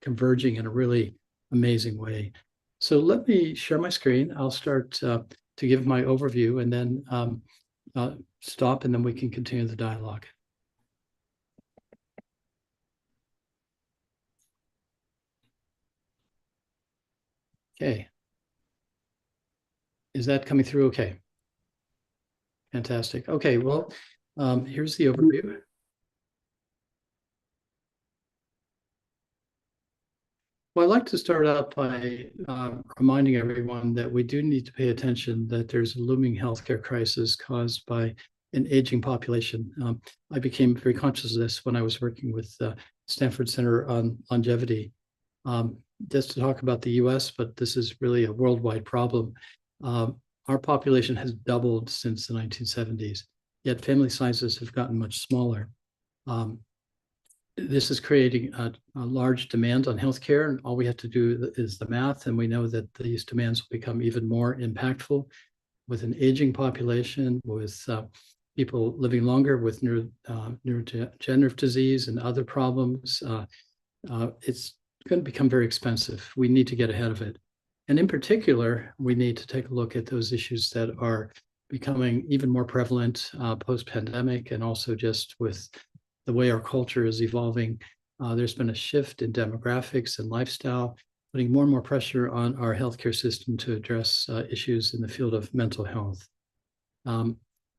converging in a really amazing way. So let me share my screen. I'll start to give my overview and then stop, and then we can continue the dialogue. Okay. Is that coming through okay? Fantastic. Okay, well, here's the overview. Well, I'd like to start out by reminding everyone that we do need to pay attention that there's a looming healthcare crisis caused by an aging population. I became very conscious of this when I was working with Stanford Center on Longevity. Just to talk about the US, but this is really a worldwide problem. Our population has doubled since the 1970s, yet family sizes have gotten much smaller. This is creating a large demand on healthcare, and all we have to do is the math, and we know that these demands will become even more impactful with an aging population, with people living longer with neurodegenerative disease and other problems. It's going to become very expensive. We need to get ahead of it. And in particular, we need to take a look at those issues that are becoming even more prevalent post-pandemic, and also just with the way our culture is evolving. There's been a shift in demographics and lifestyle, putting more and more pressure on our healthcare system to address issues in the field of mental health.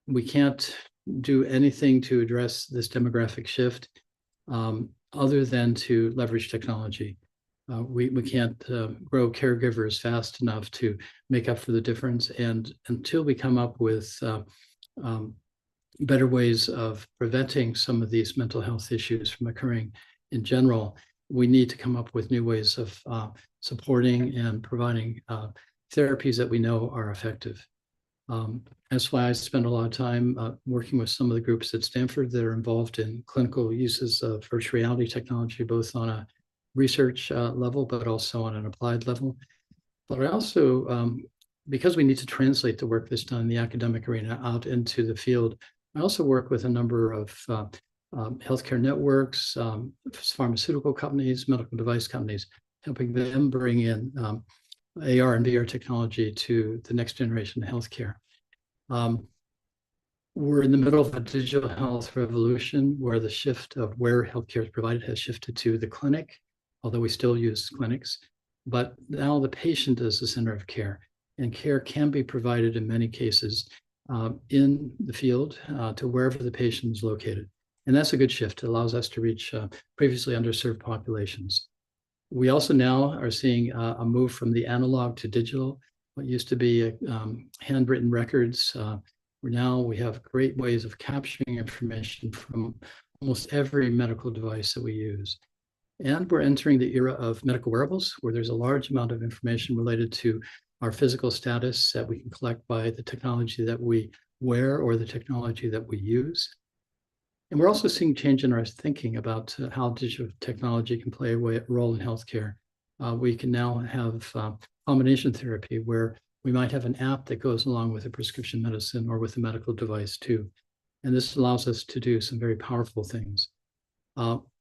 We can't do anything to address this demographic shift other than to leverage technology. We can't grow caregivers fast enough to make up for the difference. And until we come up with better ways of preventing some of these mental health issues from occurring in general, we need to come up with new ways of supporting and providing therapies that we know are effective. That's why I spend a lot of time working with some of the groups at Stanford that are involved in clinical uses of virtual reality technology, both on a research level, but also on an applied level. But I also, because we need to translate the work that's done in the academic arena out into the field, I also work with a number of healthcare networks, pharmaceutical companies, medical device companies, helping them bring in AR and VR technology to the next generation of healthcare. We're in the middle of a digital health revolution where the shift of where healthcare is provided has shifted to the clinic, although we still use clinics. But now the patient is the center of care, and care can be provided in many cases in the field to wherever the patient is located. And that's a good shift. It allows us to reach previously underserved populations. We also now are seeing a move from the analog to digital. What used to be handwritten records, where now we have great ways of capturing information from almost every medical device that we use. And we're entering the era of medical wearables, where there's a large amount of information related to our physical status that we can collect by the technology that we wear or the technology that we use. And we're also seeing change in our thinking about how digital technology can play a role in healthcare. We can now have combination therapy where we might have an app that goes along with a prescription medicine or with a medical device too. And this allows us to do some very powerful things.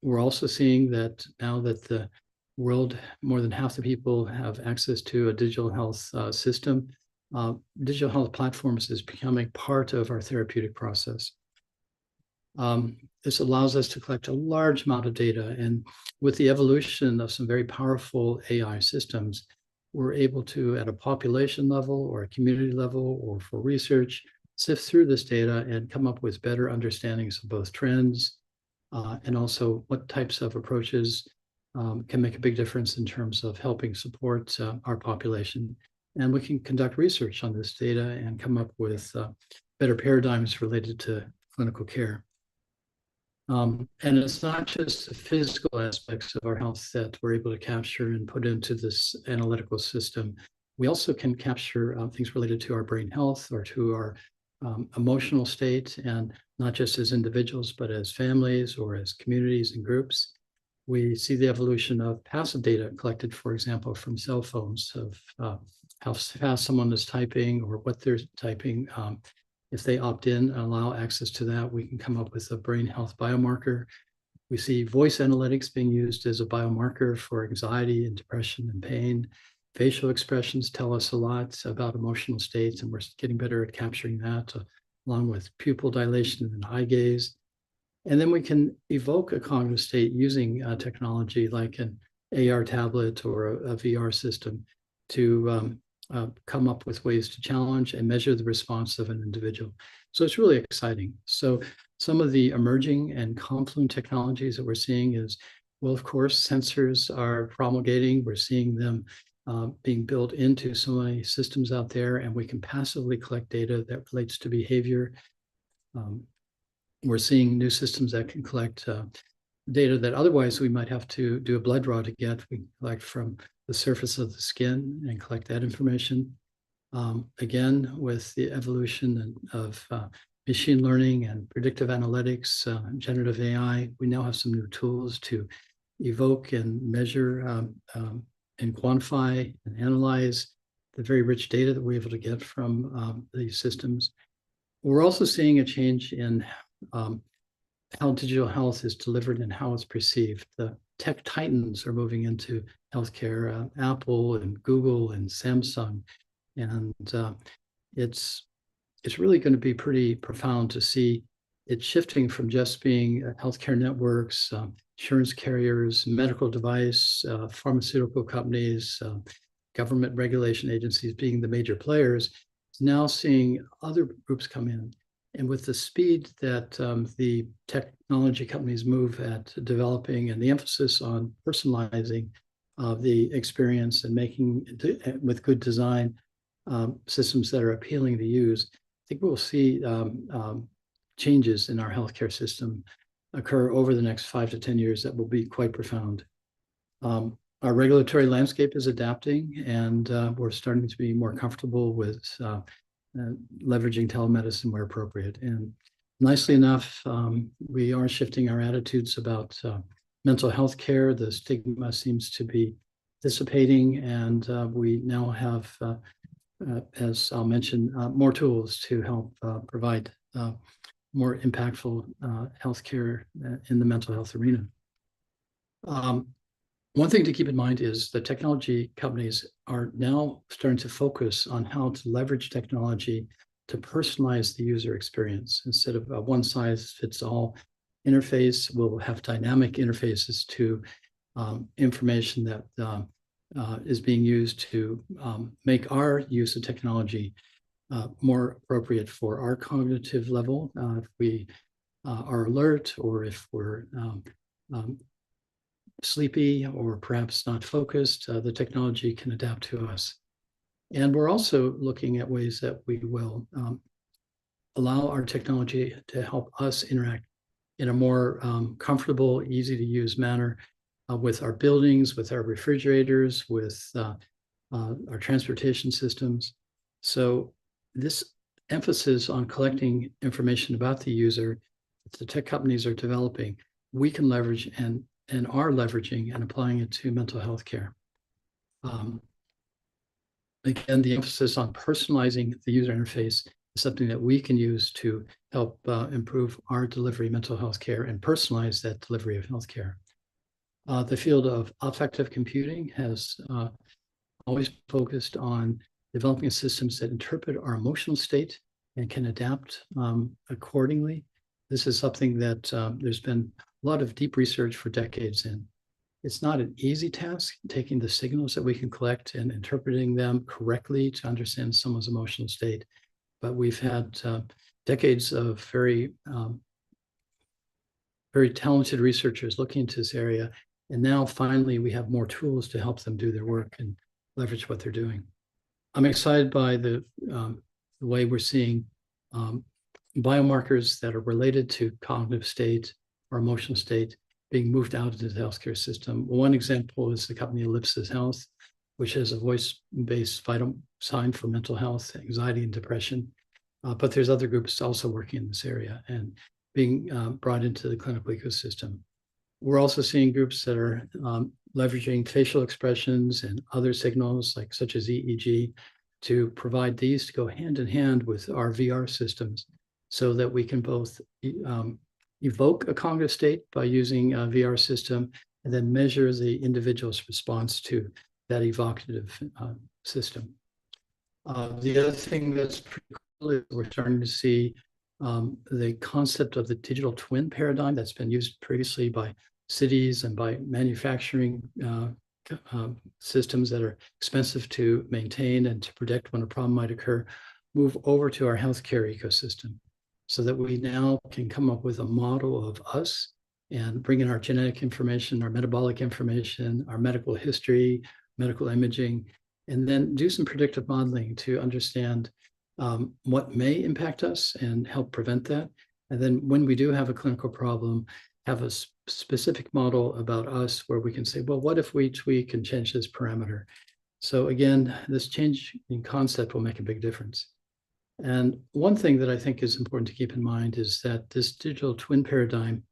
We're also seeing that now that the world, more than half the people have access to a digital health system, digital health platforms is becoming part of our therapeutic process. This allows us to collect a large amount of data, and with the evolution of some very powerful AI systems, we're able to, at a population level or a community level or for research, sift through this data and come up with better understandings of both trends and also what types of approaches can make a big difference in terms of helping support our population. And we can conduct research on this data and come up with better paradigms related to clinical care. And it's not just the physical aspects of our health that we're able to capture and put into this analytical system. We also can capture things related to our brain health or to our emotional state, and not just as individuals, but as families or as communities and groups. We see the evolution of passive data collected, for example, from cell phones of how fast someone is typing or what they're typing. If they opt in and allow access to that, we can come up with a brain health biomarker. We see voice analytics being used as a biomarker for anxiety and depression and pain. Facial expressions tell us a lot about emotional states, and we're getting better at capturing that, along with pupil dilation and eye gaze. And then we can evoke a cognitive state using technology like an AR tablet or a VR system to come up with ways to challenge and measure the response of an individual. So it's really exciting. So some of the emerging and confluent technologies that we're seeing is, well, of course, sensors are promulgating. We're seeing them being built into so many systems out there, and we can passively collect data that relates to behavior. We're seeing new systems that can collect data that otherwise we might have to do a blood draw to get. We collect from the surface of the skin and collect that information. Again, with the evolution of machine learning and predictive analytics, generative AI, we now have some new tools to evoke and measure and quantify and analyze the very rich data that we're able to get from these systems. We're also seeing a change in how digital health is delivered and how it's perceived. The tech titans are moving into healthcare, Apple and Google and Samsung, and it's really going to be pretty profound to see it shifting from just being healthcare networks, insurance carriers, medical device, pharmaceutical companies, government regulation agencies being the major players, now seeing other groups come in. And with the speed that the technology companies move at developing and the emphasis on personalizing the experience and making, with good design, systems that are appealing to use, I think we'll see changes in our healthcare system occur over the next 5 to 10 years that will be quite profound. Our regulatory landscape is adapting, and we're starting to be more comfortable with leveraging telemedicine where appropriate. And nicely enough, we are shifting our attitudes about mental health care. The stigma seems to be dissipating, and we now have, as I'll mention, more tools to help provide more impactful healthcare in the mental health arena. One thing to keep in mind is the technology companies are now starting to focus on how to leverage technology to personalize the user experience. Instead of a one-size-fits-all interface, we'll have dynamic interfaces to information that is being used to make our use of technology more appropriate for our cognitive level. If we are alert, or if we're sleepy or perhaps not focused, the technology can adapt to us. And we're also looking at ways that we will allow our technology to help us interact in a more comfortable, easy to use manner with our buildings, with our refrigerators, with our transportation systems. So this emphasis on collecting information about the user that the tech companies are developing, we can leverage and are leveraging and applying it to mental health care. Again, the emphasis on personalizing the user interface is something that we can use to help improve our delivery of mental health care and personalize that delivery of health care. The field of affective computing has always focused on developing systems that interpret our emotional state and can adapt accordingly. This is something that there's been a lot of deep research for decades in. It's not an easy task, taking the signals that we can collect and interpreting them correctly to understand someone's emotional state. But we've had decades of very talented researchers looking into this area. And now finally, we have more tools to help them do their work and leverage what they're doing. I'm excited by the way we're seeing biomarkers that are related to cognitive state or emotional state being moved out into the healthcare system. One example is the company Ellipsis Health, which has a voice-based vital sign for mental health, anxiety, and depression. But there's other groups also working in this area and being brought into the clinical ecosystem. We're also seeing groups that are leveraging facial expressions and other signals, like such as EEG, to provide these to go hand in hand with our VR systems, so that we can both evoke a cognitive state by using a VR system, and then measure the individual's response to that evocative system. The other thing that's pretty cool is we're starting to see the concept of the digital twin paradigm that's been used previously by cities and by manufacturing systems that are expensive to maintain and to predict when a problem might occur, move over to our healthcare ecosystem so that we now can come up with a model of us and bring in our genetic information, our metabolic information, our medical history, medical imaging, and then do some predictive modeling to understand what may impact us and help prevent that. And then when we do have a clinical problem, have a specific model about us where we can say, well, what if we tweak and change this parameter? So again, this change in concept will make a big difference. And one thing that I think is important to keep in mind is that this digital twin paradigm,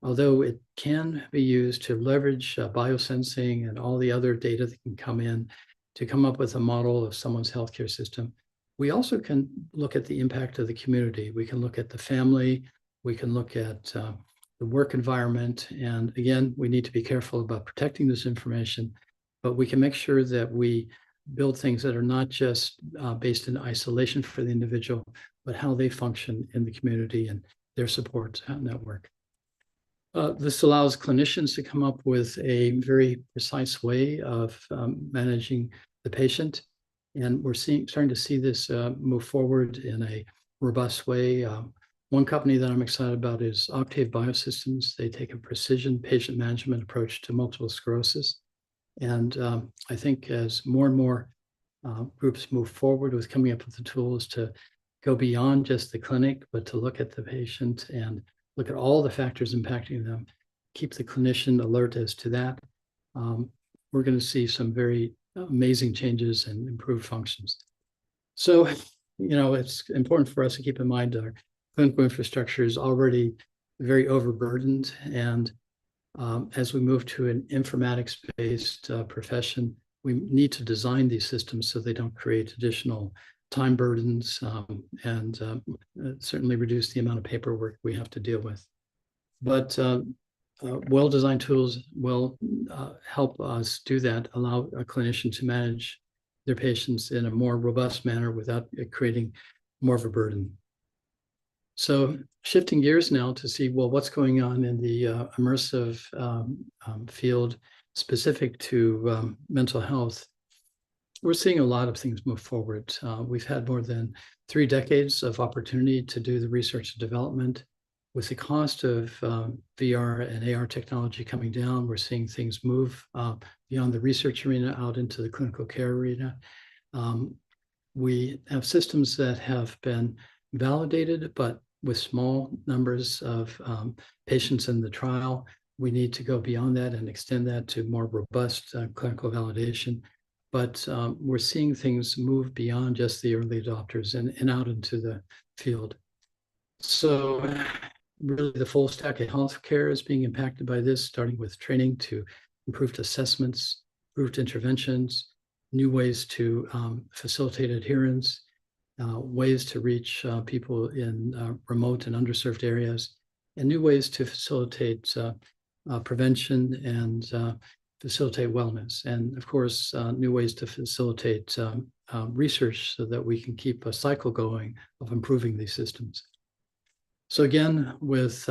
although it can be used to leverage biosensing and all the other data that can come in to come up with a model of someone's healthcare system, we also can look at the impact of the community. We can look at the family. We can look at the work environment. And again, we need to be careful about protecting this information, but we can make sure that we build things that are not just based in isolation for the individual, but how they function in the community and their support network. This allows clinicians to come up with a very precise way of managing the patient. And we're starting to see this move forward in a robust way. One company that I'm excited about is Octave Biosystems. They take a precision patient management approach to multiple sclerosis. And I think as more and more groups move forward with coming up with the tools to go beyond just the clinic, but to look at the patient and look at all the factors impacting them, keep the clinician alert as to that, we're going to see some very amazing changes and improved functions. So, it's important for us to keep in mind our clinical infrastructure is already very overburdened. And as we move to an informatics-based profession, we need to design these systems so they don't create additional time burdens and certainly reduce the amount of paperwork we have to deal with. But well-designed tools will help us do that, allow a clinician to manage their patients in a more robust manner without creating more of a burden. So shifting gears now to see, well, what's going on in the immersive field specific to mental health. We're seeing a lot of things move forward. We've had more than 3 decades of opportunity to do the research and development. With the cost of VR and AR technology coming down, we're seeing things move beyond the research arena out into the clinical care arena. We have systems that have been validated, but with small numbers of patients in the trial, we need to go beyond that and extend that to more robust clinical validation. But we're seeing things move beyond just the early adopters and out into the field. So really the full stack of healthcare is being impacted by this, starting with training to improved assessments, improved interventions, new ways to facilitate adherence, ways to reach people in remote and underserved areas, and new ways to facilitate prevention and facilitate wellness. And of course, new ways to facilitate research so that we can keep a cycle going of improving these systems. So again, with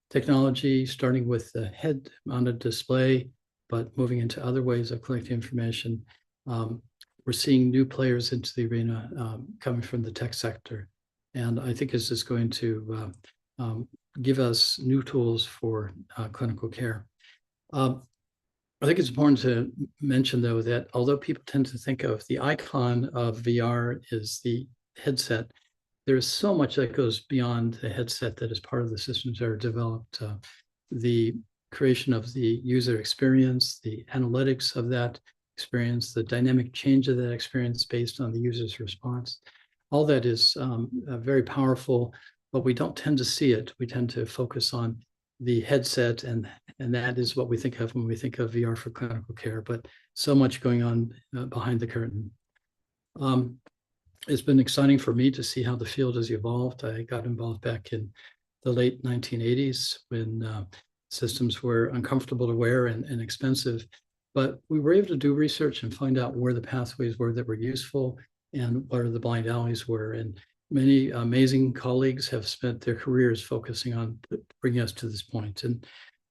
technology, starting with the head on a display, but moving into other ways of collecting information, we're seeing new players into the arena coming from the tech sector. And I think this is going to give us new tools for clinical care. I think it's important to mention, though, that although people tend to think of the icon of VR as the headset, there is so much that goes beyond the headset that is part of the systems that are developed. The creation of the user experience, the analytics of that experience, the dynamic change of that experience based on the user's response. All that is very powerful, but we don't tend to see it. We tend to focus on the headset, and that is what we think of when we think of VR for clinical care, but so much going on behind the curtain. It's been exciting for me to see how the field has evolved. I got involved back in the late 1980s when systems were uncomfortable to wear and expensive. But we were able to do research and find out where the pathways were that were useful and where the blind alleys were. And many amazing colleagues have spent their careers focusing on bringing us to this point. And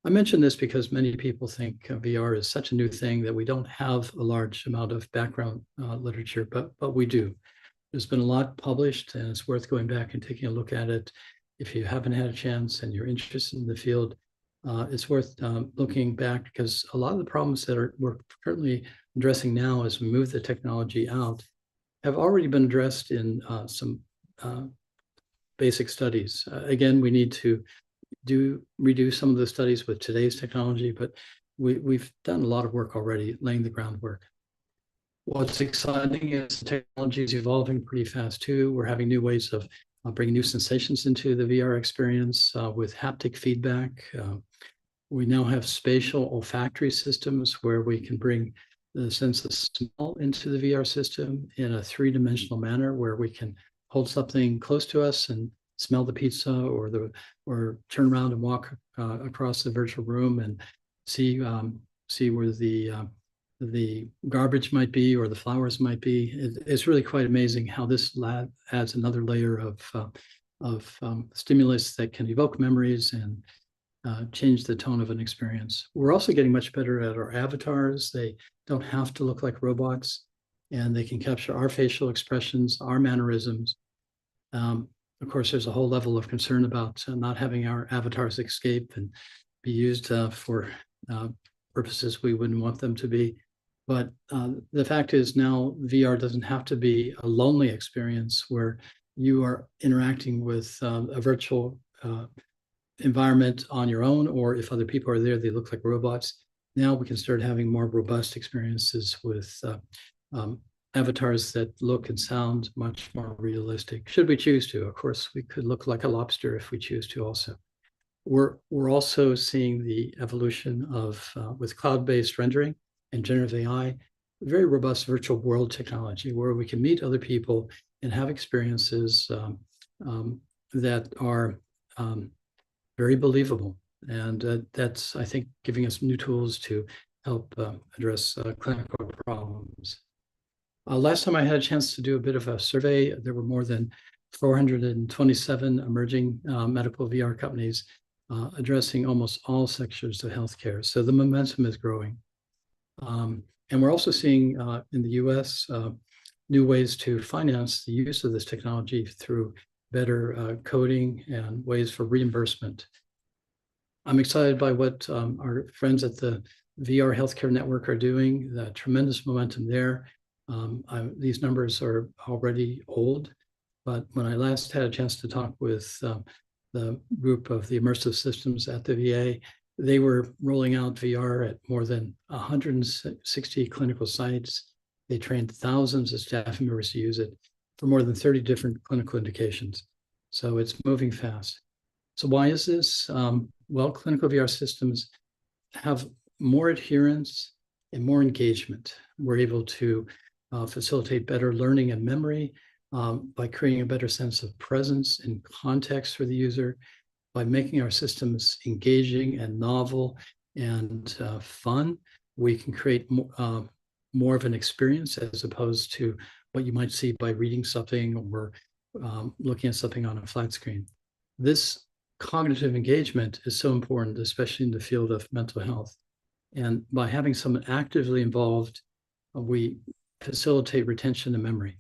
I mention this because many people think VR is such a new thing that we don't have a large amount of background literature, but we do. There's been a lot published, and it's worth going back and taking a look at it. If you haven't had a chance and you're interested in the field, it's worth looking back, because a lot of the problems that we're currently addressing now as we move the technology out have already been addressed in some basic studies. Again, we need to redo some of the studies with today's technology, but we've done a lot of work already laying the groundwork. What's exciting is the technology is evolving pretty fast too. We're having new ways of bringing new sensations into the VR experience with haptic feedback. We now have spatial olfactory systems where we can bring the sense of smell into the VR system in a three-dimensional manner, where we can hold something close to us and smell the pizza, or turn around and walk across the virtual room and see where the garbage might be or the flowers might be. It's really quite amazing how this lab adds another layer of stimulus that can evoke memories and change the tone of an experience. We're also getting much better at our avatars. They don't have to look like robots, and they can capture our facial expressions, our mannerisms. Of course, there's a whole level of concern about not having our avatars escape and be used for purposes we wouldn't want them to be. But the fact is, now VR doesn't have to be a lonely experience where you are interacting with a virtual environment on your own, or if other people are there, they look like robots. Now we can start having more robust experiences with avatars that look and sound much more realistic, should we choose to. Of course, we could look like a lobster if we choose to also. We're also seeing the evolution of, with cloud-based rendering and generative AI, very robust virtual world technology where we can meet other people and have experiences that are very believable. And that's, I think, giving us new tools to help address clinical problems. Last time I had a chance to do a bit of a survey, there were more than 427 emerging medical VR companies addressing almost all sectors of healthcare. So the momentum is growing. And we're also seeing in the US new ways to finance the use of this technology through better coding and ways for reimbursement. I'm excited by what our friends at the VR Healthcare Network are doing, the tremendous momentum there. These numbers are already old, but when I last had a chance to talk with the group of the immersive systems at the VA, they were rolling out VR at more than 160 clinical sites. They trained thousands of staff members to use it for more than 30 different clinical indications. So it's moving fast. So why is this? Well, clinical VR systems have more adherence and more engagement. We're able to facilitate better learning and memory by creating a better sense of presence and context for the user, by making our systems engaging and novel and fun. We can create more of an experience as opposed to what you might see by reading something or looking at something on a flat screen. This cognitive engagement is so important, especially in the field of mental health. And by having someone actively involved, we facilitate retention and memory.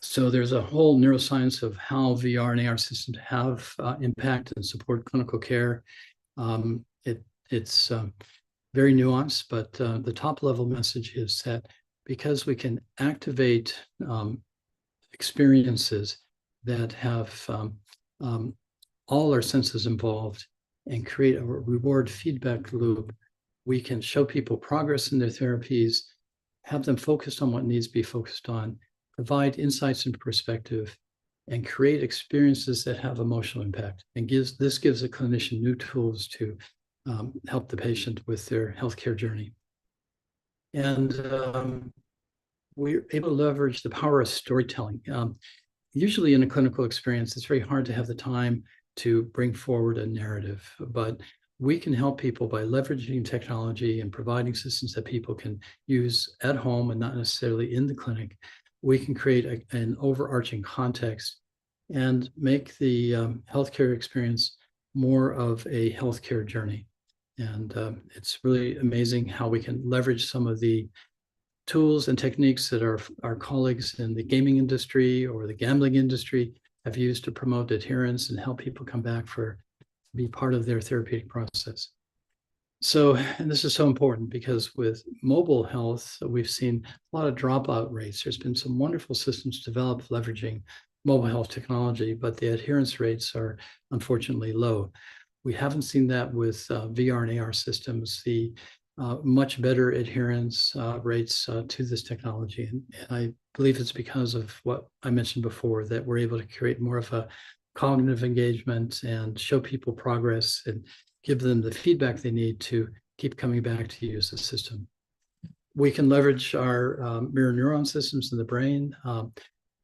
So there's a whole neuroscience of how VR and AR systems have impact and support clinical care. It's very nuanced, but the top level message is that because we can activate experiences that have all our senses involved and create a reward feedback loop, we can show people progress in their therapies, have them focused on what needs to be focused on, provide insights and perspective, and create experiences that have emotional impact. And this gives a clinician new tools to help the patient with their healthcare journey. And we're able to leverage the power of storytelling. Usually in a clinical experience, it's very hard to have the time to bring forward a narrative, but we can help people by leveraging technology and providing systems that people can use at home and not necessarily in the clinic. We can create an overarching context and make the healthcare experience more of a healthcare journey. And it's really amazing how we can leverage some of the tools and techniques that our colleagues in the gaming industry or the gambling industry have used to promote adherence and help people come back for be part of their therapeutic process. So, and this is so important because with mobile health, we've seen a lot of dropout rates. There's been some wonderful systems developed leveraging mobile health technology, but the adherence rates are unfortunately low. We haven't seen that with VR and AR systems, the much better adherence rates to this technology. And I believe it's because of what I mentioned before, that we're able to create more of a cognitive engagement and show people progress and give them the feedback they need to keep coming back to use the system. We can leverage our mirror neuron systems in the brain.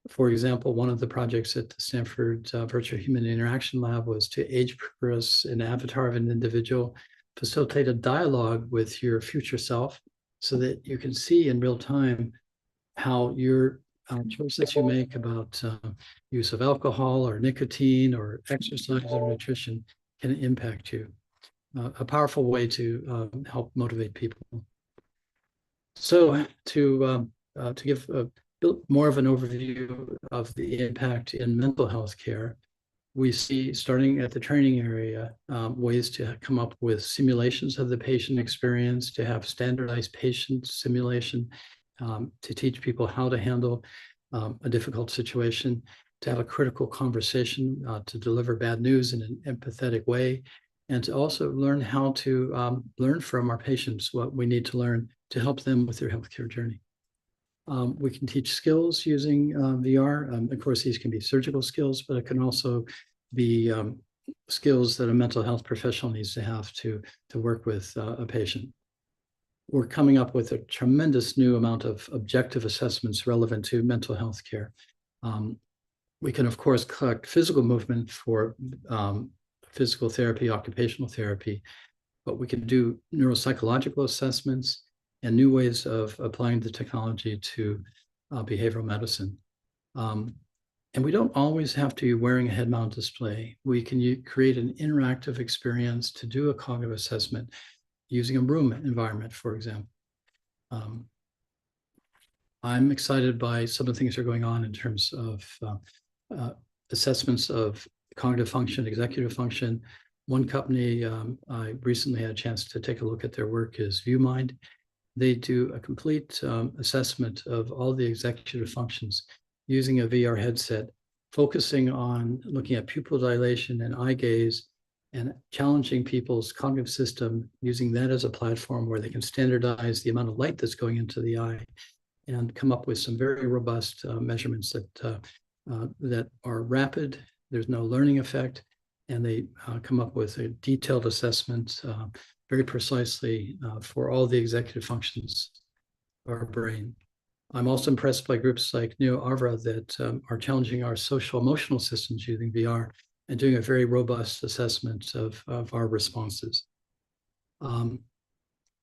For example, one of the projects at the Stanford Virtual Human Interaction Lab was to age progress an avatar of an individual, facilitate a dialogue with your future self so that you can see in real time how your choices you make about use of alcohol or nicotine or exercise or nutrition can impact you. A powerful way to help motivate people. So to give more of an overview of the impact in mental health care, we see, starting at the training area, ways to come up with simulations of the patient experience, to have standardized patient simulation, to teach people how to handle a difficult situation, to have a critical conversation, to deliver bad news in an empathetic way, and to also learn how to learn from our patients what we need to learn to help them with their healthcare journey. We can teach skills using VR. Of course, these can be surgical skills, but it can also be skills that a mental health professional needs to have to work with a patient. We're coming up with a tremendous new amount of objective assessments relevant to mental health care. We can, of course, collect physical movement for physical therapy, occupational therapy, but we can do neuropsychological assessments and new ways of applying the technology to behavioral medicine. And we don't always have to be wearing a head-mount display. We can create an interactive experience to do a cognitive assessment using a room environment, for example. I'm excited by some of the things that are going on in terms of assessments of cognitive function, executive function. One company I recently had a chance to take a look at their work is ViewMind. They do a complete assessment of all the executive functions using a VR headset, focusing on looking at pupil dilation and eye gaze and challenging people's cognitive system, using that as a platform where they can standardize the amount of light that's going into the eye and come up with some very robust measurements that are rapid. There's no learning effect, and they come up with a detailed assessment very precisely for all the executive functions of our brain. I'm also impressed by groups like NeoArvra that are challenging our social emotional systems using VR and doing a very robust assessment of our responses.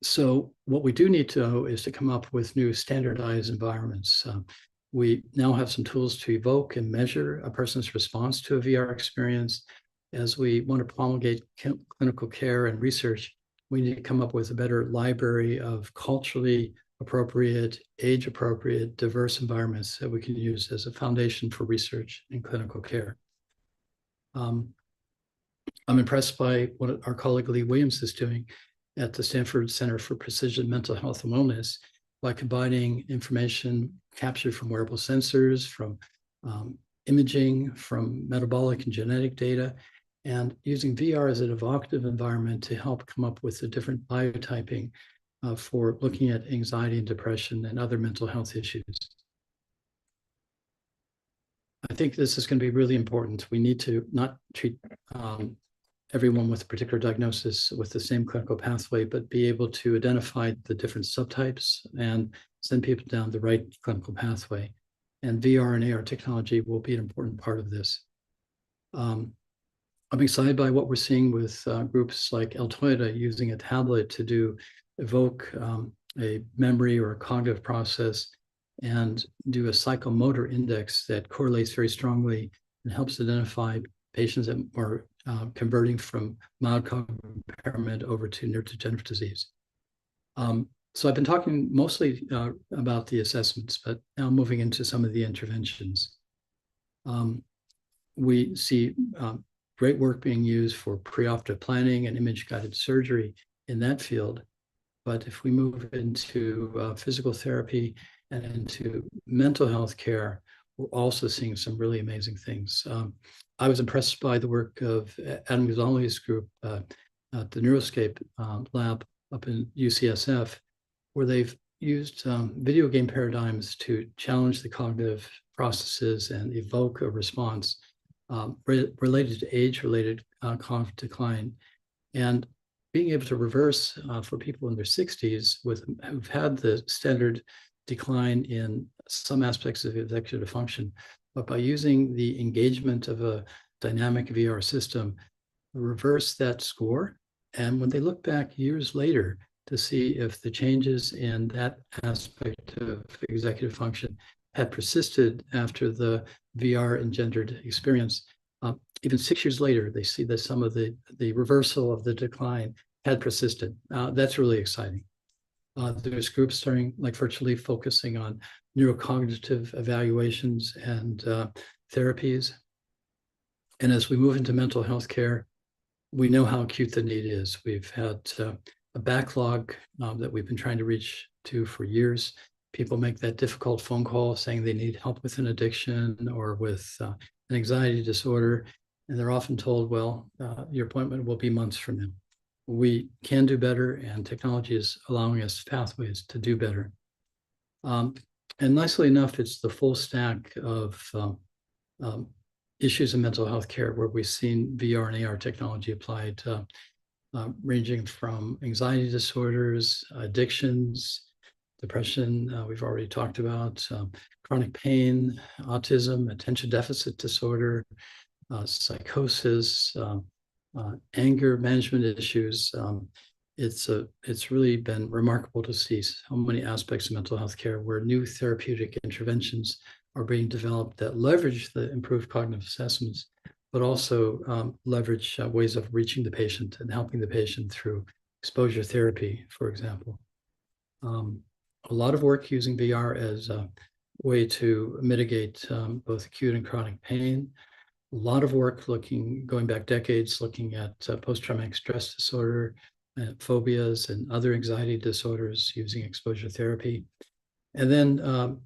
So what we do need to know is to come up with new standardized environments. We now have some tools to evoke and measure a person's response to a VR experience. As we want to promulgate clinical care and research, we need to come up with a better library of culturally appropriate, age-appropriate, diverse environments that we can use as a foundation for research and clinical care. I'm impressed by what our colleague Lee Williams is doing at the Stanford Center for Precision Mental Health and Wellness by combining information captured from wearable sensors, from imaging, from metabolic and genetic data, and using VR as an evocative environment to help come up with a different biotyping for looking at anxiety and depression and other mental health issues. I think this is going to be really important. We need to not treat everyone with a particular diagnosis with the same clinical pathway, but be able to identify the different subtypes and send people down the right clinical pathway. And VR and AR technology will be an important part of this. I'm excited by what we're seeing with groups like Altoida using a tablet to evoke a memory or a cognitive process and do a psychomotor index that correlates very strongly and helps identify patients that are converting from mild cognitive impairment over to neurodegenerative disease. So I've been talking mostly about the assessments, but now moving into some of the interventions. We see great work being used for preoperative planning and image-guided surgery in that field. But if we move into physical therapy and into mental health care, we're also seeing some really amazing things. I was impressed by the work of Adam Gonzalez's group at the Neuroscape lab up in UCSF, where they've used video game paradigms to challenge the cognitive processes and evoke a response related to age-related cognitive decline. And being able to reverse for people in their 60s who've had the standard decline in some aspects of executive function, but by using the engagement of a dynamic VR system, reverse that score. And when they look back years later to see if the changes in that aspect of executive function had persisted after the VR engendered experience, even 6 years later, they see that some of the reversal of the decline had persisted. That's really exciting. There's groups starting like virtually focusing on neurocognitive evaluations and therapies. And as we move into mental health care, we know how acute the need is. We've had a backlog that we've been trying to reach to for years. People make that difficult phone call saying they need help with an addiction or with an anxiety disorder. And they're often told, well, your appointment will be months from now. We can do better, and technology is allowing us pathways to do better. And nicely enough, it's the full stack of issues in mental health care where we've seen VR and AR technology applied, ranging from anxiety disorders, addictions, depression, we've already talked about, chronic pain, autism, attention deficit disorder, psychosis, anger management issues. It's really been remarkable to see so many aspects of mental health care where new therapeutic interventions are being developed that leverage the improved cognitive assessments, but also leverage ways of reaching the patient and helping the patient through exposure therapy, for example. A lot of work using VR as a way to mitigate both acute and chronic pain. A lot of work going back decades, looking at post-traumatic stress disorder, phobias, and other anxiety disorders using exposure therapy. And then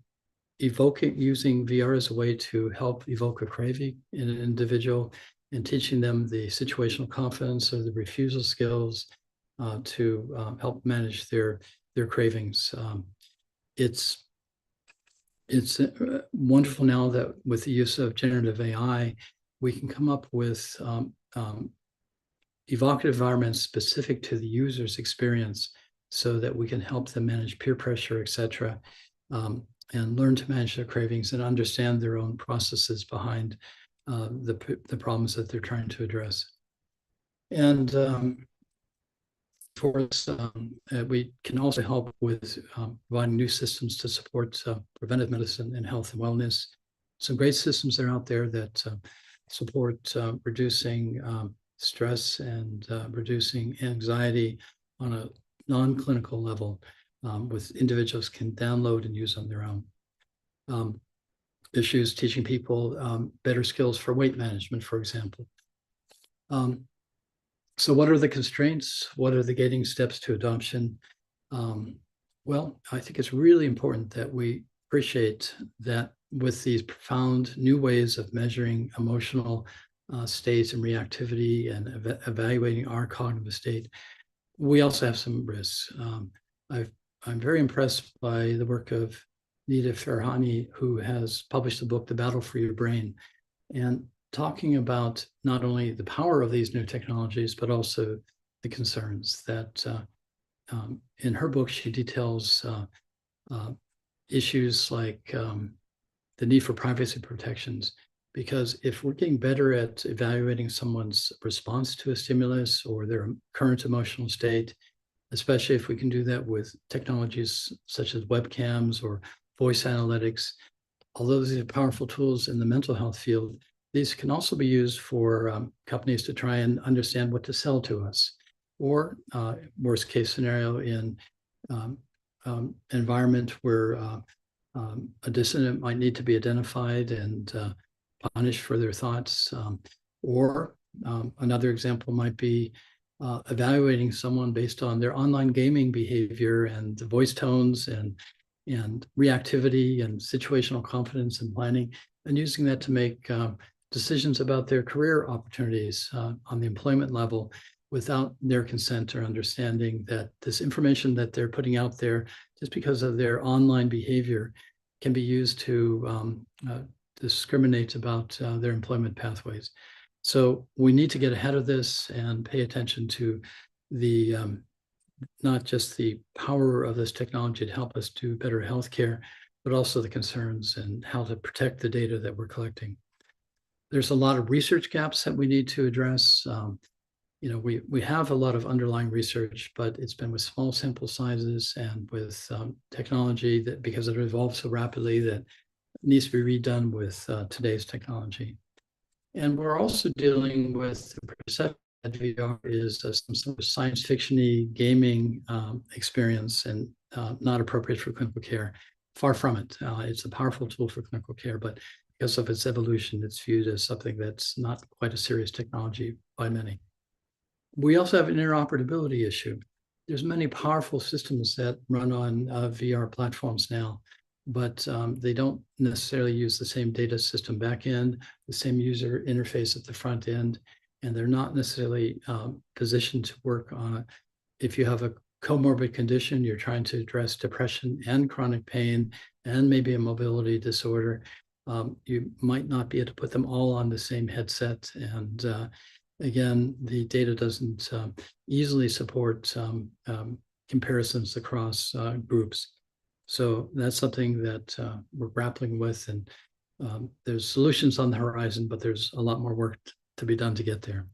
using VR as a way to help evoke a craving in an individual and teaching them the situational confidence or the refusal skills to help manage their cravings. It's wonderful now that with the use of generative AI, we can come up with evocative environments specific to the user's experience so that we can help them manage peer pressure, et cetera, and learn to manage their cravings and understand their own processes behind the problems that they're trying to address. And for us, we can also help with providing new systems to support preventive medicine and health and wellness. Some great systems are out there that support reducing stress and reducing anxiety on a non-clinical level, with individuals can download and use on their own. Issues teaching people better skills for weight management, for example. So what are the constraints? What are the gating steps to adoption? Well, I think it's really important that we appreciate that with these profound new ways of measuring emotional states and reactivity and evaluating our cognitive state, we also have some risks. I'm very impressed by the work of Nida Farahani, who has published the book, The Battle for Your Brain, and talking about not only the power of these new technologies, but also the concerns that in her book, she details issues like the need for privacy protections, Because if we're getting better at evaluating someone's response to a stimulus or their current emotional state, especially if we can do that with technologies such as webcams or voice analytics, although these are powerful tools in the mental health field, these can also be used for companies to try and understand what to sell to us, or worst case scenario in um, environment where a dissident might need to be identified and punished for their thoughts. Or another example might be evaluating someone based on their online gaming behavior and the voice tones and reactivity and situational confidence and planning, and using that to make decisions about their career opportunities on the employment level without their consent or understanding that this information that they're putting out there, just because of their online behavior, can be used to discriminate about their employment pathways. So we need to get ahead of this and pay attention to the not just the power of this technology to help us do better healthcare, but also the concerns and how to protect the data that we're collecting. There's a lot of research gaps that we need to address. We have a lot of underlying research, but it's been with small sample sizes and with technology that, because it evolves so rapidly, that needs to be redone with today's technology. And we're also dealing with the perception that VR is some sort of science fiction-y gaming experience and not appropriate for clinical care. Far from it. It's a powerful tool for clinical care, but because of its evolution, it's viewed as something that's not quite a serious technology by many. We also have an interoperability issue. There's many powerful systems that run on VR platforms now, but they don't necessarily use the same data system backend, the same user interface at the front end, and they're not necessarily positioned to work on. If you have a comorbid condition, you're trying to address depression and chronic pain and maybe a mobility disorder, you might not be able to put them all on the same headset. And again, the data doesn't easily support comparisons across groups. So that's something that we're grappling with, and there's solutions on the horizon, but there's a lot more work to be done to get there.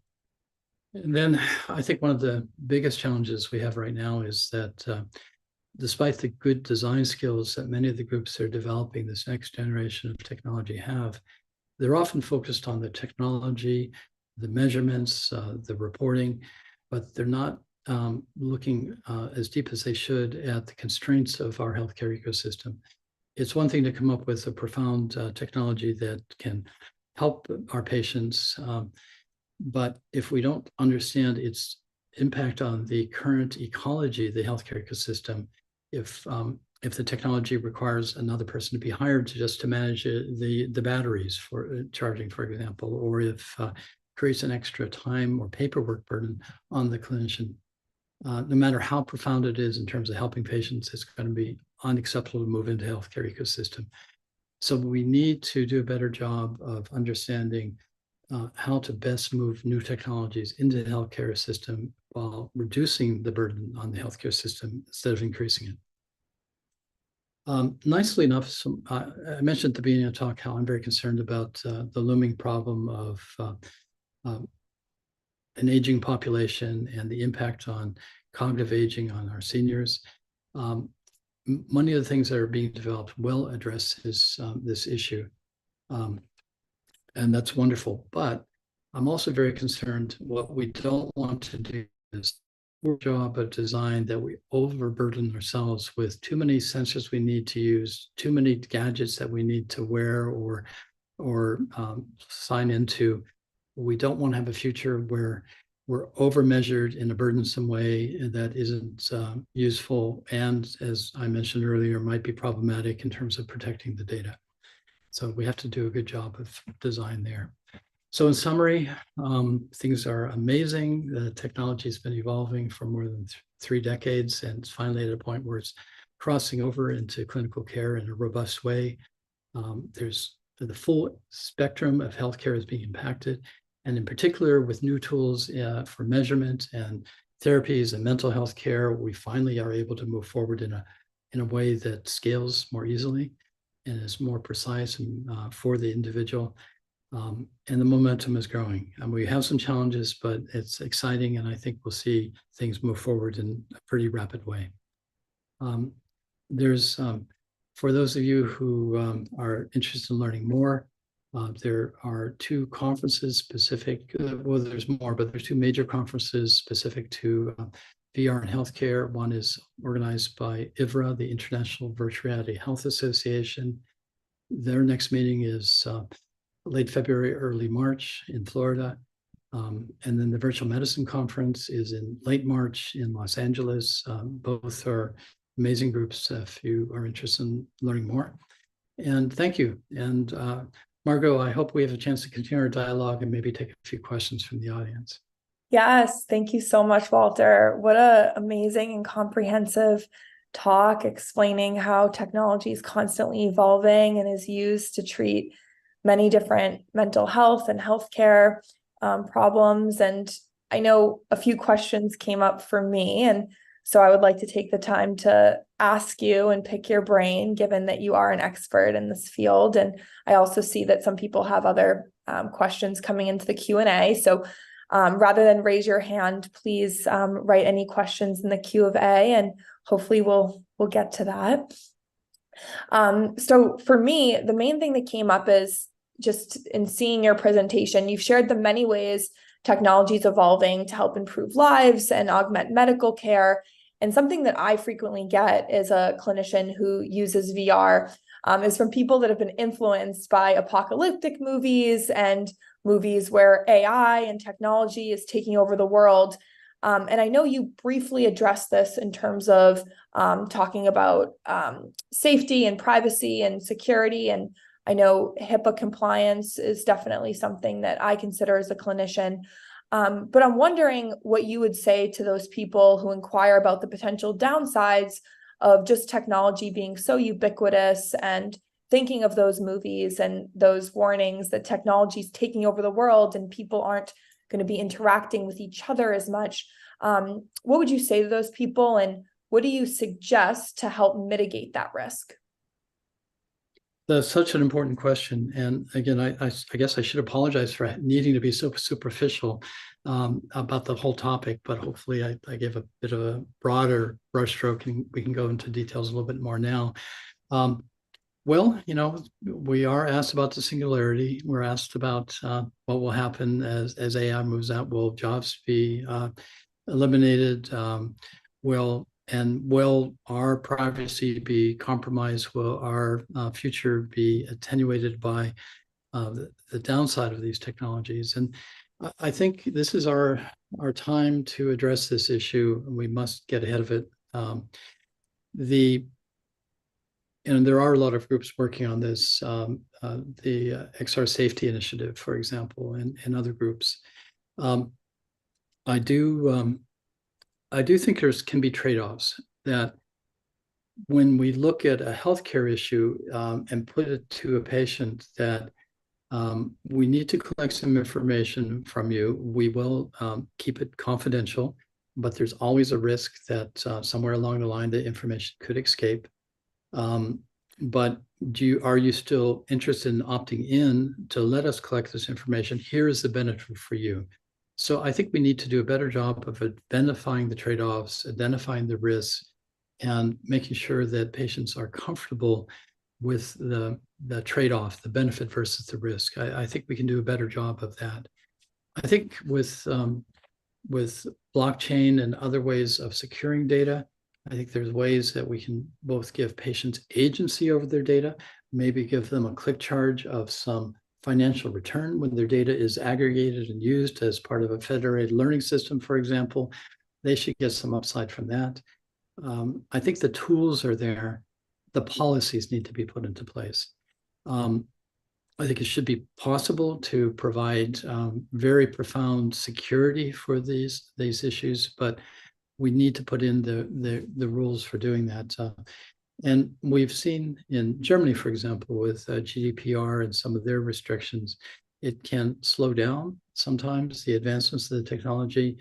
And then I think one of the biggest challenges we have right now is that despite the good design skills that many of the groups that are developing this next generation of technology have, they're often focused on the technology, the measurements, the reporting, but they're not looking as deep as they should at the constraints of our healthcare ecosystem. It's one thing to come up with a profound technology that can help our patients, but if we don't understand its impact on the current ecology of the healthcare ecosystem, if the technology requires another person to be hired to manage the batteries for charging, for example, or if creates an extra time or paperwork burden on the clinician, no matter how profound it is in terms of helping patients, it's going to be unacceptable to move into the healthcare ecosystem. So we need to do a better job of understanding how to best move new technologies into the healthcare system while reducing the burden on the healthcare system instead of increasing it. Nicely enough, I mentioned at the beginning of the talk how I'm very concerned about the looming problem of an aging population and the impact on cognitive aging on our seniors. Many of the things that are being developed will address this issue. And that's wonderful. But I'm also very concerned what we don't want to do is a job of design that we overburden ourselves with too many sensors we need to use, too many gadgets that we need to wear or sign into. We don't want to have a future where we're over-measured in a burdensome way that isn't useful, and as I mentioned earlier, might be problematic in terms of protecting the data. So we have to do a good job of design there. So in summary, things are amazing. The technology has been evolving for more than 3 decades, and it's finally at a point where it's crossing over into clinical care in a robust way. There's the full spectrum of healthcare is being impacted, and in particular with new tools for measurement and therapies and mental health care, we finally are able to move forward in a way that scales more easily and is more precise and, for the individual. And the momentum is growing. And we have some challenges, but it's exciting. And I think we'll see things move forward in a pretty rapid way. Um, there's, for those of you who are interested in learning more, there are two conferences specific, well, there's more, but there's two major conferences specific to VR in healthcare. One is organized by IVRA, the International Virtual Reality Health Association. Their next meeting is late February, early March in Florida. And then the Virtual Medicine Conference is in late March in Los Angeles. Both are amazing groups if you are interested in learning more. And thank you. And Margot, I hope we have a chance to continue our dialogue and maybe take a few questions from the audience. Yes, thank you so much, Walter. What an amazing and comprehensive talk explaining how technology is constantly evolving and is used to treat many different mental health and healthcare problems. And I know a few questions came up for me, and so I would like to take the time to ask you and pick your brain, given that you are an expert in this field. And I also see that some people have other questions coming into the Q&A. So rather than raise your hand, please write any questions in the Q of A, and hopefully we'll get to that. So for me, the main thing that came up is just in seeing your presentation, you've shared the many ways technology is evolving to help improve lives and augment medical care. And something that I frequently get as a clinician who uses VR is from people that have been influenced by apocalyptic movies and movies where AI and technology is taking over the world. And I know you briefly addressed this in terms of talking about safety and privacy and security. And I know HIPAA compliance is definitely something that I consider as a clinician. But I'm wondering what you would say to those people who inquire about the potential downsides of just technology being so ubiquitous, and thinking of those movies and those warnings that technology is taking over the world and people aren't going to be interacting with each other as much. What would you say to those people, and what do you suggest to help mitigate that risk? That's such an important question. And again, I guess I should apologize for needing to be so superficial about the whole topic, but hopefully I gave a bit of a broader brushstroke, and we can go into details a little bit more now. Well, we are asked about the singularity. We're asked about what will happen as AI moves out. Will jobs be eliminated? Will our privacy be compromised? Will our future be attenuated by the downside of these technologies? And I think this is our time to address this issue, and we must get ahead of it. And there are a lot of groups working on this, the XR Safety Initiative, for example, and other groups. I do think can be trade-offs, that when we look at a healthcare issue and put it to a patient that we need to collect some information from you, we will keep it confidential, but there's always a risk that somewhere along the line the information could escape. But are you still interested in opting in to let us collect this information? Here is the benefit for you. So I think we need to do a better job of identifying the trade-offs, identifying the risks, and making sure that patients are comfortable with the trade-off, the benefit versus the risk. I think we can do a better job of that. I think with blockchain and other ways of securing data, I think there's ways that we can both give patients agency over their data, maybe give them a click charge of some financial return when their data is aggregated and used as part of a federated learning system, for example. They should get some upside from that. I think the tools are there. The policies need to be put into place. I think it should be possible to provide very profound security for these issues, but we need to put in the rules for doing that. And we've seen in Germany, for example, with GDPR and some of their restrictions, it can slow down sometimes the advancements of the technology,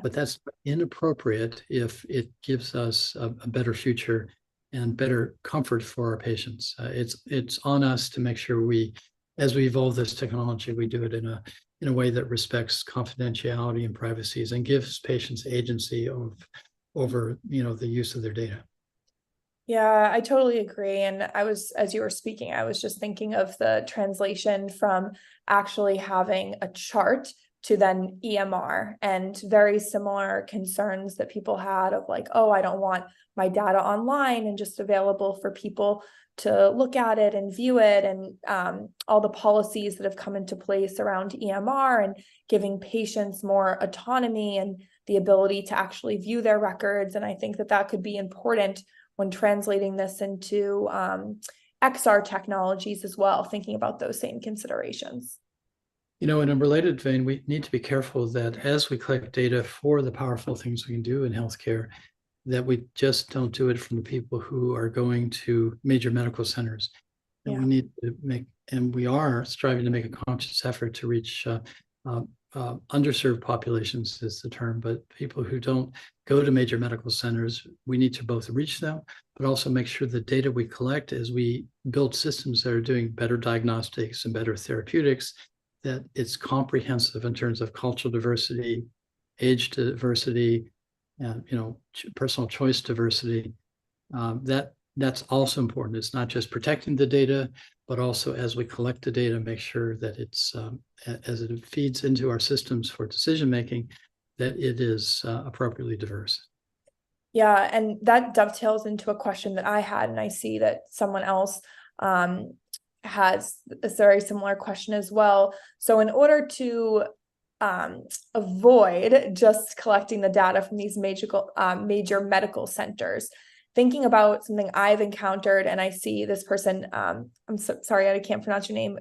but that's inappropriate if it gives us a better future and better comfort for our patients. It's on us to make sure we as we evolve this technology, we do it in a way that respects confidentiality and privacies and gives patients agency over the use of their data. Yeah, I totally agree. And as you were speaking, I was just thinking of the translation from actually having a chart to then EMR, and very similar concerns that people had of like, oh, I don't want my data online and just available for people to look at it and view it, and all the policies that have come into place around EMR and giving patients more autonomy and the ability to actually view their records. And I think that could be important when translating this into XR technologies as well, thinking about those same considerations. In a related vein, we need to be careful that as we collect data for the powerful things we can do in healthcare, that we just don't do it from the people who are going to major medical centers. And Yeah. we need to and we are striving to make a conscious effort to reach underserved populations is the term, but people who don't go to major medical centers, we need to both reach them, but also make sure the data we collect as we build systems that are doing better diagnostics and better therapeutics, that it's comprehensive in terms of cultural diversity, age diversity, and personal choice diversity. That's also important. It's not just protecting the data, but also as we collect the data, make sure that it's as it feeds into our systems for decision making, that it is appropriately diverse. Yeah, and that dovetails into a question that I had, and I see that someone else has a very similar question as well. So in order to avoid just collecting the data from these major medical centers, thinking about something I've encountered, and I see this person, I'm sorry, I can't pronounce your name,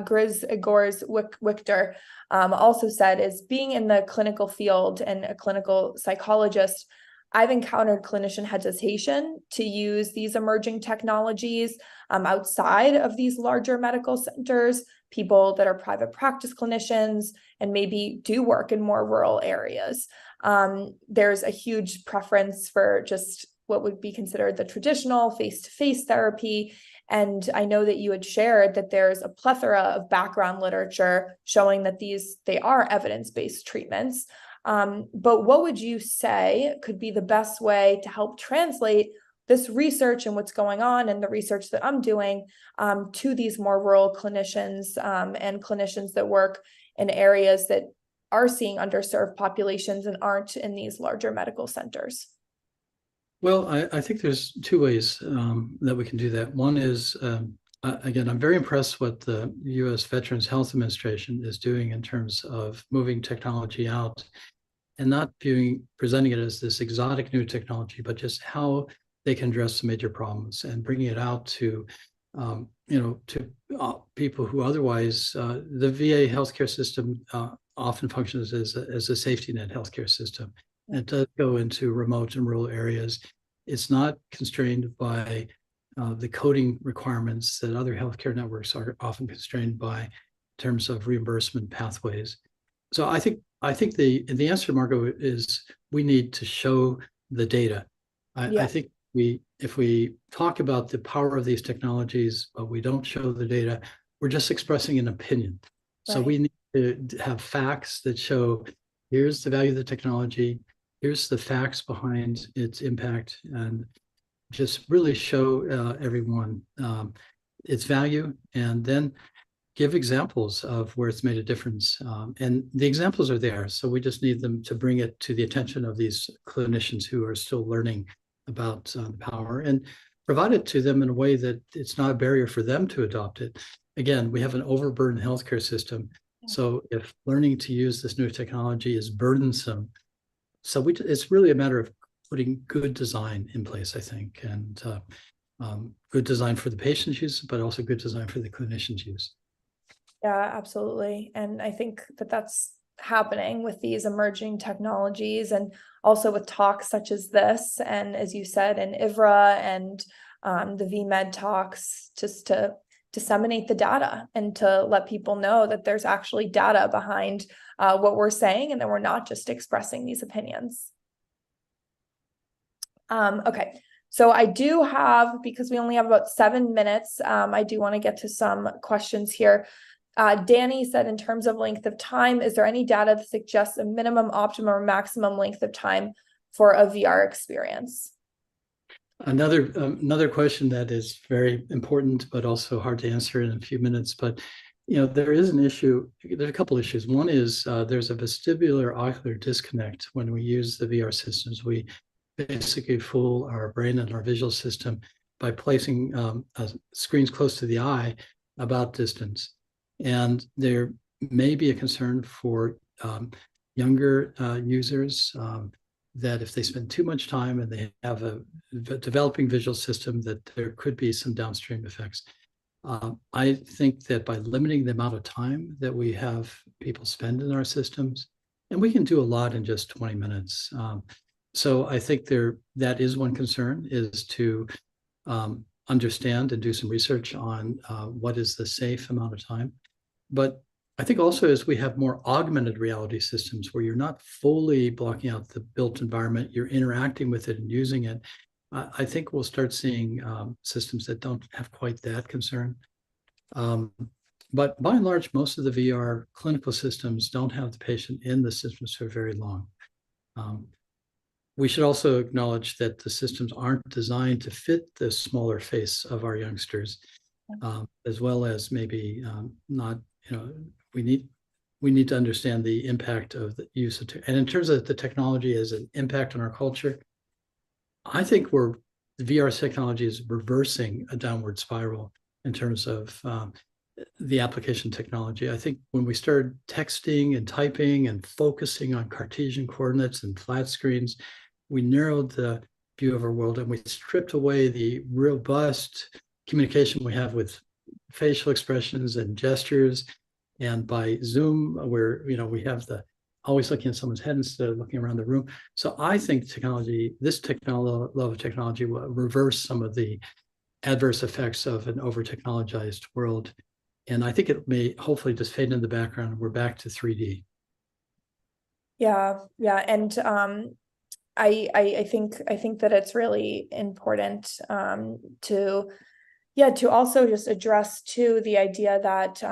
Gors Wichter, also said, is being in the clinical field and a clinical psychologist, I've encountered clinician hesitation to use these emerging technologies outside of these larger medical centers, people that are private practice clinicians and maybe do work in more rural areas. There's a huge preference for just what would be considered the traditional face-to-face therapy. And I know that you had shared that there's a plethora of background literature showing that they are evidence-based treatments. But what would you say could be the best way to help translate this research and what's going on and the research that I'm doing to these more rural clinicians and clinicians that work in areas that are seeing underserved populations and aren't in these larger medical centers? Well, I think there's two ways that we can do that. One is, again, I'm very impressed what the U.S. Veterans Health Administration is doing in terms of moving technology out and not presenting it as this exotic new technology, but just how they can address some major problems and bringing it out to people who otherwise the VA healthcare system often functions as a safety net healthcare system. And it does go into remote and rural areas. It's not constrained by the coding requirements that other healthcare networks are often constrained by in terms of reimbursement pathways. So I think the answer, Margot, is we need to show the data. I think if we talk about the power of these technologies, but we don't show the data, we're just expressing an opinion. Right. So we need to have facts that show here's the value of the technology, here's the facts behind its impact, and just really show everyone its value, and then give examples of where it's made a difference. And the examples are there, so we just need them to bring it to the attention of these clinicians who are still learning about the power, and provide it to them in a way that it's not a barrier for them to adopt it. Again, we have an overburdened healthcare system. So if learning to use this new technology is burdensome, it's really a matter of putting good design in place, I think, and good design for the patient's use, but also good design for the clinician's use. Yeah, absolutely. And I think that's happening with these emerging technologies, and also with talks such as this, and as you said, in IVRA and the VMed talks, just to disseminate the data and to let people know that there's actually data behind what we're saying, and that we're not just expressing these opinions. Okay, So I do have, because we only have about 7 minutes, I do want to get to some questions here. Danny said, in terms of length of time, is there any data that suggests a minimum, optimum, or maximum length of time for a VR experience? Another question that is very important, but also hard to answer in a few minutes. But there is an issue. There's a couple issues. One is there's a vestibular ocular disconnect when we use the VR systems. We basically fool our brain and our visual system by placing screens close to the eye about distance. And there may be a concern for younger users that if they spend too much time and they have a developing visual system, that there could be some downstream effects. I think that by limiting the amount of time that we have people spend in our systems, and we can do a lot in just 20 minutes. So I think that is one concern, is to understand and do some research on what is the safe amount of time. But I think also as we have more augmented reality systems where you're not fully blocking out the built environment, you're interacting with it and using it, I think we'll start seeing systems that don't have quite that concern. But by and large, most of the VR clinical systems don't have the patient in the systems for very long. We should also acknowledge that the systems aren't designed to fit the smaller face of our youngsters, as well as maybe not, we need to understand the impact of the use of and in terms of the technology as an impact on our culture, I think the VR technology is reversing a downward spiral in terms of the application technology. I think when we started texting and typing and focusing on Cartesian coordinates and flat screens, we narrowed the view of our world and we stripped away the robust communication we have with facial expressions and gestures. And by Zoom, where we have the always looking at someone's head instead of looking around the room. So I think this level of technology will reverse some of the adverse effects of an over-technologized world. And I think it may hopefully just fade in the background. We're back to 3D. Yeah. And I think that it's really important to also just address too the idea that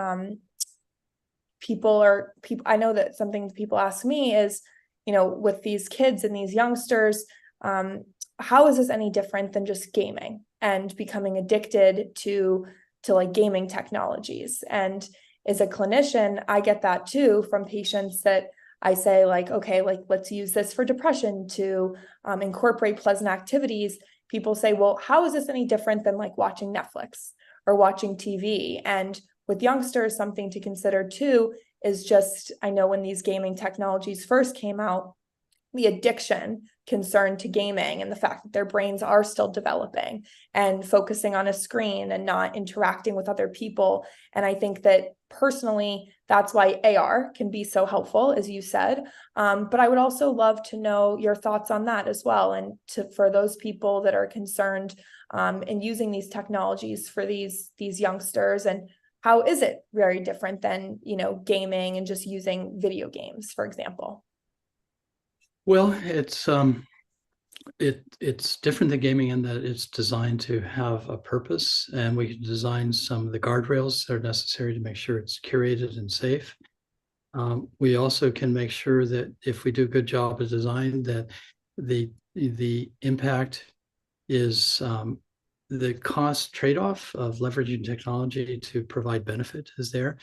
I know that something people ask me is, with these kids and these youngsters, how is this any different than just gaming and becoming addicted to like gaming technologies? And as a clinician, I get that too from patients that I say, like, okay, like, let's use this for depression to incorporate pleasant activities. People say, well, how is this any different than like watching Netflix or watching TV? And with youngsters, something to consider too is just, I know when these gaming technologies first came out, the addiction concern to gaming and the fact that their brains are still developing and focusing on a screen and not interacting with other people. And I think that personally, that's why AR can be so helpful, as you said. But I would also love to know your thoughts on that as well. And for those people that are concerned in using these technologies for these youngsters, and how is it very different than, gaming and just using video games, for example? Well, it's different than gaming in that it's designed to have a purpose, and we can design some of the guardrails that are necessary to make sure it's curated and safe. We also can make sure that if we do a good job of design, that the impact is the cost trade-off of leveraging technology to provide benefit is there.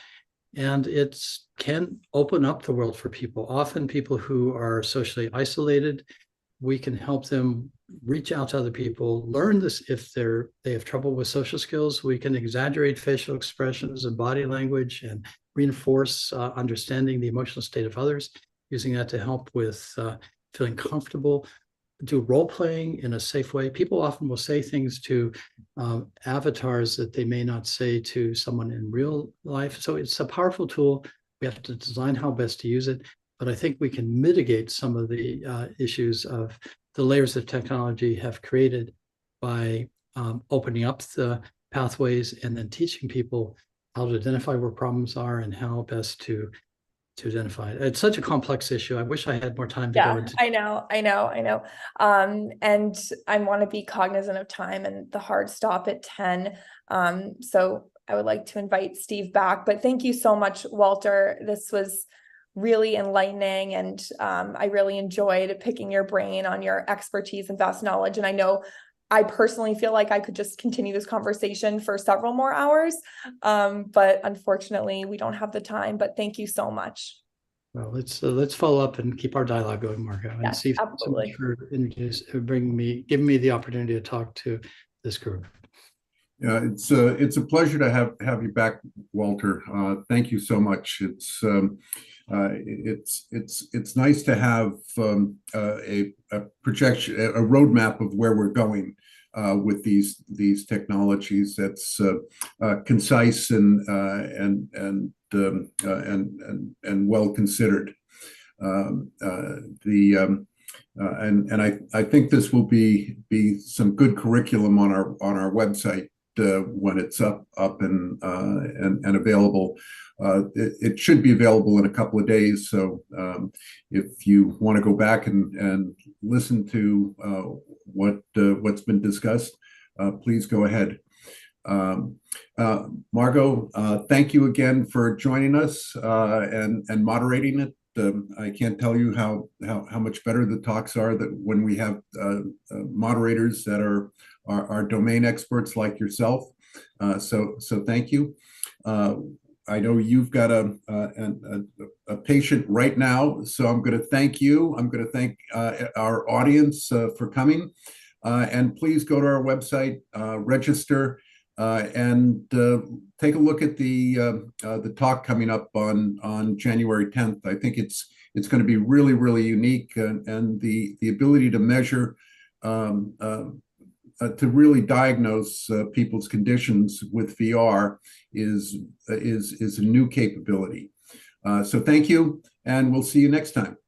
And it can open up the world for people. Often people who are socially isolated, we can help them reach out to other people, learn this. If they have trouble with social skills, we can exaggerate facial expressions and body language and reinforce understanding the emotional state of others, using that to help with feeling comfortable, do role playing in a safe way. People often will say things to avatars that they may not say to someone in real life. So it's a powerful tool. We have to design how best to use it. But I think we can mitigate some of the issues of the layers of technology have created by opening up the pathways and then teaching people how to identify where problems are and how best to to identify it. It's such a complex issue. I wish I had more time to go Yeah, into. I know. And I want to be cognizant of time and the hard stop at 10. So I would like to invite Steve back, but thank you so much, Walter. This was really enlightening, and I really enjoyed picking your brain on your expertise and vast knowledge. And I know I personally feel like I could just continue this conversation for several more hours, but unfortunately we don't have the time. But thank you so much. Well, let's follow up and keep our dialogue going, Margo. And Yes, Steve, thanks so much absolutely. for giving me the opportunity to talk to this group. Yeah, it's a pleasure to have you back, Walter. Thank you so much. It's nice to have a projection, a roadmap of where we're going with these technologies. That's concise and well considered. I think this will be some good curriculum on our website when it's up and available. It should be available in a couple of days. So if you want to go back and listen to what's been discussed, please go ahead. Margo, thank you again for joining us and moderating it. I can't tell you how much better the talks are that when we have moderators that are domain experts like yourself. So thank you. I know you've got a patient right now, so I'm going to thank you. I'm going to thank our audience for coming, and please go to our website, register. And take a look at the talk coming up on January 10th. I think it's going to be really unique, and the ability to measure to really diagnose people's conditions with VR is a new capability. So thank you, and we'll see you next time.